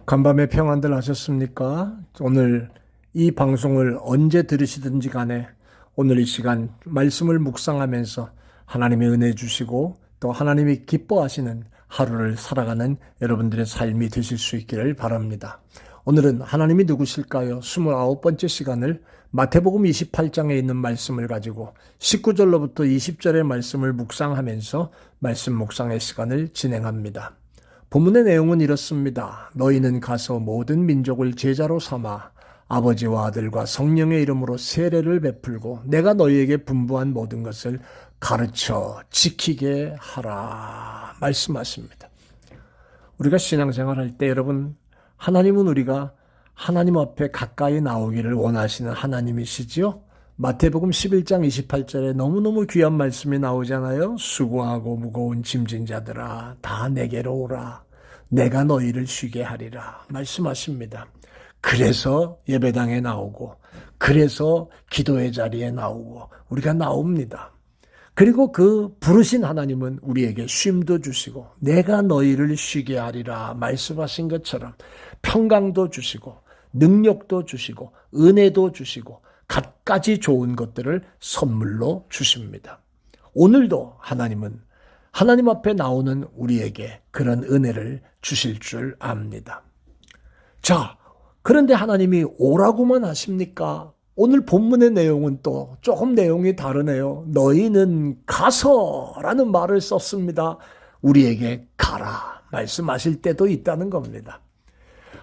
간밤에 평안들 하셨습니까? 오늘 이 방송을 언제 들으시든지 간에 오늘 이 시간 말씀을 묵상하면서 하나님의 은혜 주시고 또 하나님이 기뻐하시는 하루를 살아가는 여러분들의 삶이 되실 수 있기를 바랍니다. 오늘은 하나님이 누구실까요? 29번째 시간을 마태복음 28장에 있는 말씀을 가지고 19절로부터 20절의 말씀을 묵상하면서 말씀 묵상의 시간을 진행합니다. 본문의 내용은 이렇습니다. 너희는 가서 모든 민족을 제자로 삼아 아버지와 아들과 성령의 이름으로 세례를 베풀고 내가 너희에게 분부한 모든 것을 가르쳐 지키게 하라 말씀하십니다. 우리가 신앙생활 할 때 여러분, 하나님은 우리가 하나님 앞에 가까이 나오기를 원하시는 하나님이시지요. 마태복음 11장 28절에 너무너무 귀한 말씀이 나오잖아요. 수고하고 무거운 짐진 자들아 다 내게로 오라. 내가 너희를 쉬게 하리라 말씀하십니다. 그래서 예배당에 나오고 그래서 기도의 자리에 나오고 우리가 나옵니다. 그리고 그 부르신 하나님은 우리에게 쉼도 주시고 내가 너희를 쉬게 하리라 말씀하신 것처럼 평강도 주시고 능력도 주시고 은혜도 주시고 갖가지 좋은 것들을 선물로 주십니다. 오늘도 하나님은 하나님 앞에 나오는 우리에게 그런 은혜를 주실 줄 압니다. 자, 그런데 하나님이 오라고만 하십니까? 오늘 본문의 내용은 또 조금 내용이 다르네요. 너희는 가서라는 말을 썼습니다. 우리에게 가라 말씀하실 때도 있다는 겁니다.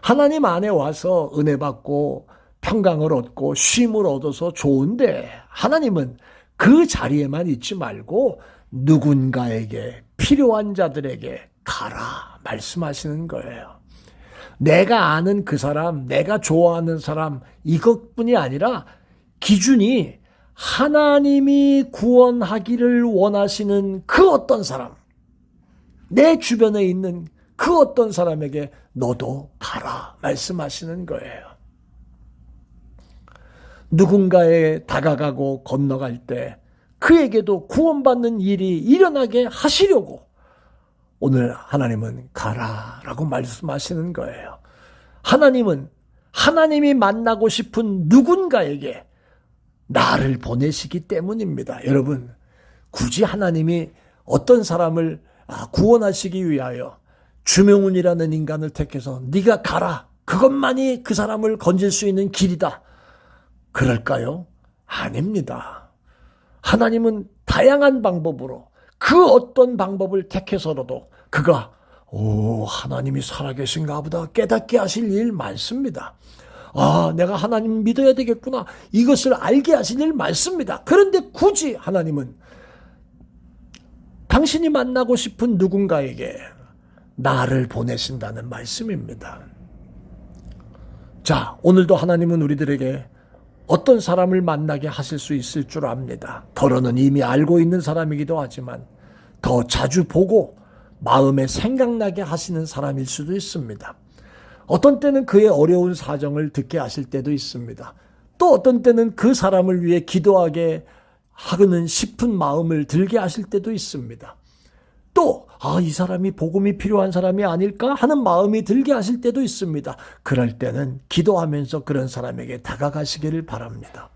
하나님 안에 와서 은혜 받고 평강을 얻고 쉼을 얻어서 좋은데 하나님은 그 자리에만 있지 말고 누군가에게 필요한 자들에게 가라 말씀하시는 거예요. 내가 아는 그 사람, 내가 좋아하는 사람 이것뿐이 아니라 기준이 하나님이 구원하기를 원하시는 그 어떤 사람, 내 주변에 있는 그 어떤 사람에게 너도 가라 말씀하시는 거예요. 누군가에 다가가고 건너갈 때 그에게도 구원받는 일이 일어나게 하시려고 오늘 하나님은 가라라고 말씀하시는 거예요. 하나님은 하나님이 만나고 싶은 누군가에게 나를 보내시기 때문입니다. 여러분, 굳이 하나님이 어떤 사람을 구원하시기 위하여 주명훈이라는 인간을 택해서 네가 가라, 그것만이 그 사람을 건질 수 있는 길이다, 그럴까요? 아닙니다. 하나님은 다양한 방법으로 그 어떤 방법을 택해서라도 그가 하나님이 살아계신가 보다 깨닫게 하실 일 많습니다. 내가 하나님 믿어야 되겠구나, 이것을 알게 하실 일 많습니다. 그런데 굳이 하나님은 당신이 만나고 싶은 누군가에게 나를 보내신다는 말씀입니다. 자, 오늘도 하나님은 우리들에게 어떤 사람을 만나게 하실 수 있을 줄 압니다. 더러는 이미 알고 있는 사람이기도 하지만 더 자주 보고 마음에 생각나게 하시는 사람일 수도 있습니다. 어떤 때는 그의 어려운 사정을 듣게 하실 때도 있습니다. 또 어떤 때는 그 사람을 위해 기도하게 하고는 싶은 마음을 들게 하실 때도 있습니다. 또 이 사람이 복음이 필요한 사람이 아닐까 하는 마음이 들게 하실 때도 있습니다. 그럴 때는 기도하면서 그런 사람에게 다가가시기를 바랍니다.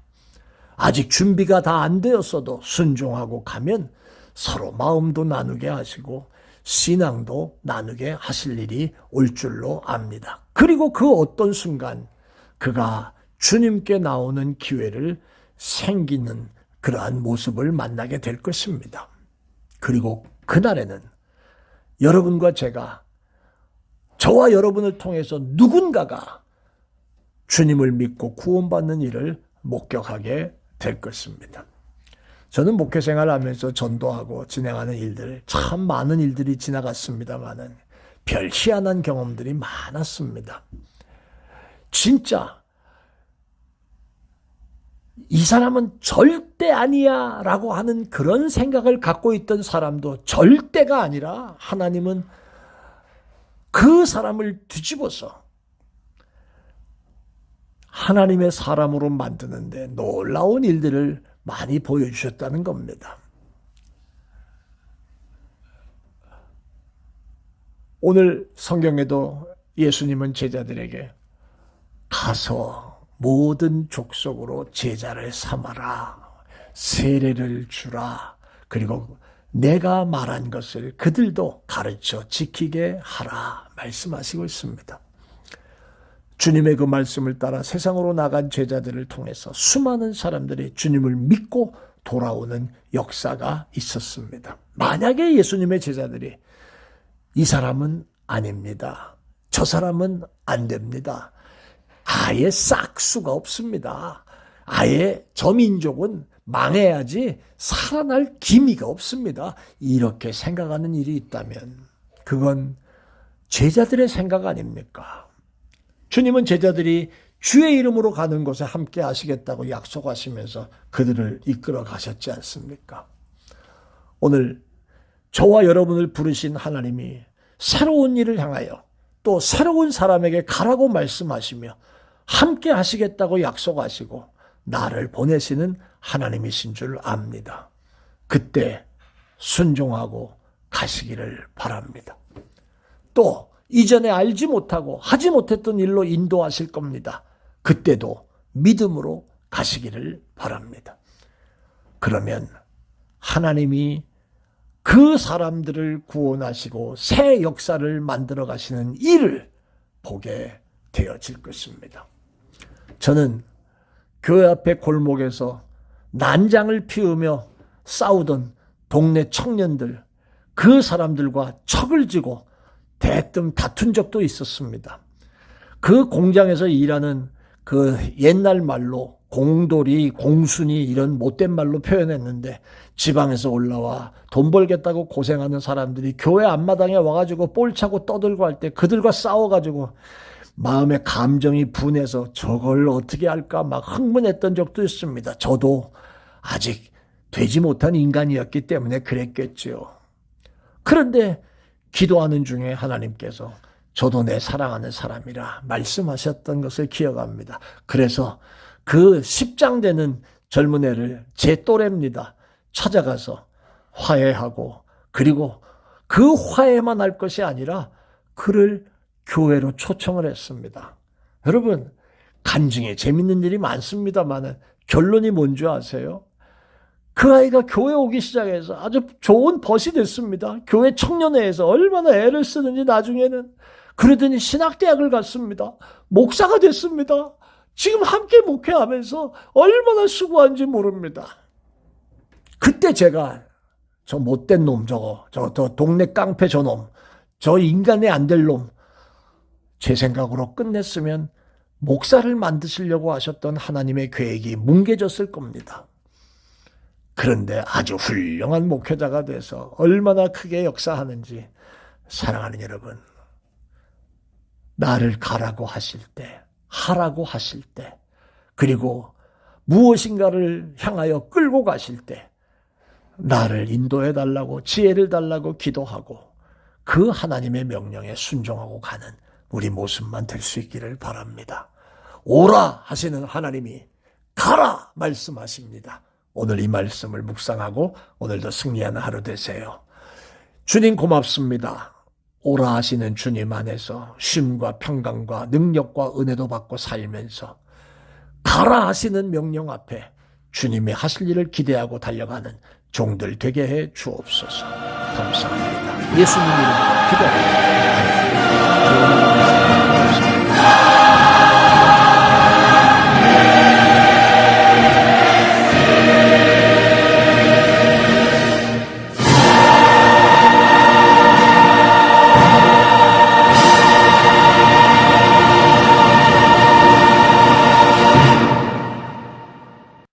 아직 준비가 다 안 되었어도 순종하고 가면 서로 마음도 나누게 하시고 신앙도 나누게 하실 일이 올 줄로 압니다. 그리고 그 어떤 순간 그가 주님께 나오는 기회를 생기는 그러한 모습을 만나게 될 것입니다. 그리고 그날에는 여러분과 제가, 저와 여러분을 통해서 누군가가 주님을 믿고 구원받는 일을 목격하게 될 것입니다. 저는 목회 생활을 하면서 전도하고 진행하는 일들, 참 많은 일들이 지나갔습니다마는 별 희한한 경험들이 많았습니다. 진짜 이 사람은 절대 아니야 라고 하는 그런 생각을 갖고 있던 사람도 절대가 아니라 하나님은 그 사람을 뒤집어서 하나님의 사람으로 만드는데 놀라운 일들을 많이 보여주셨다는 겁니다. 오늘 성경에도 예수님은 제자들에게 가서 모든 족속으로 제자를 삼아라. 세례를 주라. 그리고 내가 말한 것을 그들도 가르쳐 지키게 하라. 말씀하시고 있습니다. 주님의 그 말씀을 따라 세상으로 나간 제자들을 통해서 수많은 사람들이 주님을 믿고 돌아오는 역사가 있었습니다. 만약에 예수님의 제자들이 이 사람은 아닙니다. 저 사람은 안 됩니다. 아예 싹수가 없습니다. 아예 저 민족은 망해야지 살아날 기미가 없습니다. 이렇게 생각하는 일이 있다면 그건 제자들의 생각 아닙니까? 주님은 제자들이 주의 이름으로 가는 곳에 함께 하시겠다고 약속하시면서 그들을 이끌어 가셨지 않습니까? 오늘 저와 여러분을 부르신 하나님이 새로운 일을 향하여 또 새로운 사람에게 가라고 말씀하시며 함께 하시겠다고 약속하시고 나를 보내시는 하나님이신 줄 압니다. 그때 순종하고 가시기를 바랍니다. 또 이전에 알지 못하고 하지 못했던 일로 인도하실 겁니다. 그때도 믿음으로 가시기를 바랍니다. 그러면 하나님이 그 사람들을 구원하시고 새 역사를 만들어 가시는 일을 보게 되어질 것입니다. 저는 교회 앞에 골목에서 난장을 피우며 싸우던 동네 청년들, 그 사람들과 척을 지고 대뜸 다툰 적도 있었습니다. 그 공장에서 일하는 그 옛날 말로 공돌이, 공순이 이런 못된 말로 표현했는데 지방에서 올라와 돈 벌겠다고 고생하는 사람들이 교회 앞마당에 와가지고 볼 차고 떠들고 할 때 그들과 싸워가지고 마음의 감정이 분해서 저걸 어떻게 할까 막 흥분했던 적도 있습니다. 저도 아직 되지 못한 인간이었기 때문에 그랬겠죠. 그런데 기도하는 중에 하나님께서 저도 내 사랑하는 사람이라 말씀하셨던 것을 기억합니다. 그래서 그 10장 되는 젊은 애를 제 또래입니다. 찾아가서 화해하고 그리고 그 화해만 할 것이 아니라 그를 교회로 초청을 했습니다. 여러분, 간증에 재밌는 일이 많습니다만 결론이 뭔지 아세요? 그 아이가 교회 오기 시작해서 아주 좋은 벗이 됐습니다. 교회 청년회에서 얼마나 애를 쓰는지 나중에는. 그러더니 신학대학을 갔습니다. 목사가 됐습니다. 지금 함께 목회하면서 얼마나 수고한지 모릅니다. 그때 제가 저 못된 놈 저 동네 깡패 저놈, 저 인간의 안 될 놈, 제 생각으로 끝냈으면 목사를 만드시려고 하셨던 하나님의 계획이 뭉개졌을 겁니다. 그런데 아주 훌륭한 목회자가 돼서 얼마나 크게 역사하는지. 사랑하는 여러분, 나를 가라고 하실 때, 하라고 하실 때, 그리고 무엇인가를 향하여 끌고 가실 때 나를 인도해 달라고, 지혜를 달라고 기도하고 그 하나님의 명령에 순종하고 가는 우리 모습만 될 수 있기를 바랍니다. 오라 하시는 하나님이 가라 말씀하십니다. 오늘 이 말씀을 묵상하고 오늘도 승리하는 하루 되세요. 주님 고맙습니다. 오라 하시는 주님 안에서 쉼과 평강과 능력과 은혜도 받고 살면서 가라 하시는 명령 앞에 주님이 하실 일을 기대하고 달려가는 종들 되게 해 주옵소서. 감사합니다. 예수님 이름으로 기도합니다.